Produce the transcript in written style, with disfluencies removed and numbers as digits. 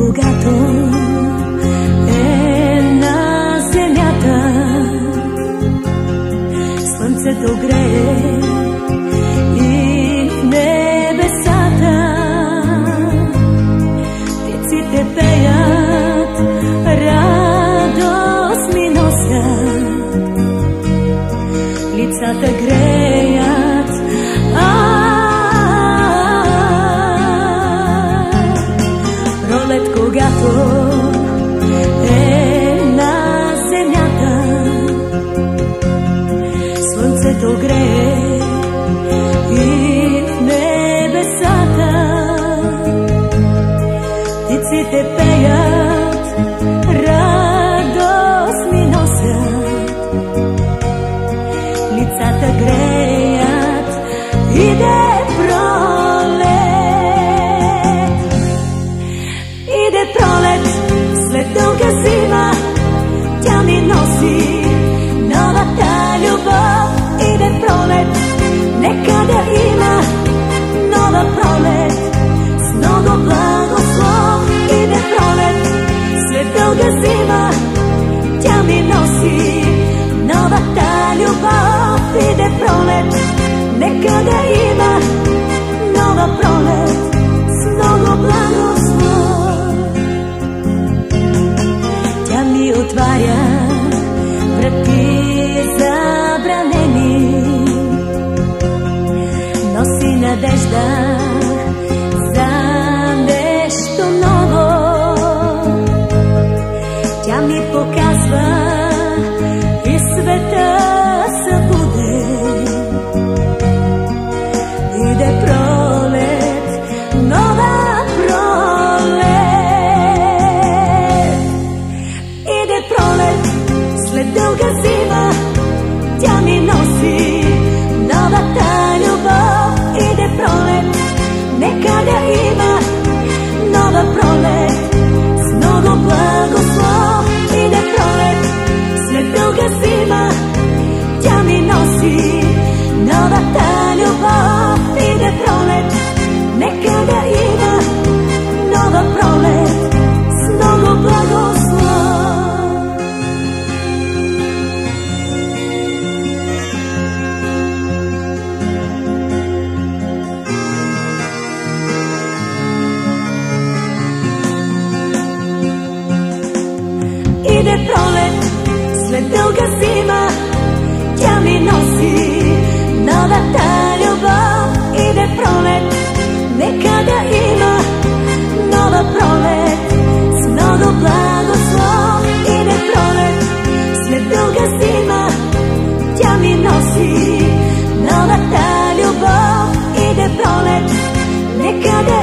когато е на земята, слънцето грее и в небесата птиците пеят, радост ми носят, лицата греят. Пролет, когато е на земята, слънцето грее и в небесата птиците пеят, радост ми носят, лицата греят. Иде пролет, иде пролет, след дълга зима тя ми носи новата любов. Иде пролет, нека да има нова пролет с много благослов. Иде пролет, след дълга зима тя ми носи новата любов. Иде пролет, нека да има нова пролет с много благослов. Тя ми отваря врати забранени, носи надежда за нещо ново. Тя ми показва и света събуден. Иде пролет, нова пролет. Иде пролет, след дълга зима тя ми носи новата любов. Иде пролет, нека да има нова пролет с много благослов. Иде пролет, след дълга зима тя ми носи новата любов. Иде пролет, нека да има нова пролет с много благослов. Иде пролет, след дълга зима тя ми носи новата любов. Иде пролет, нека да има нова пролет с много благослов. Иде пролет, след дълга зима тя ми носи новата любов. Иде пролет, нека да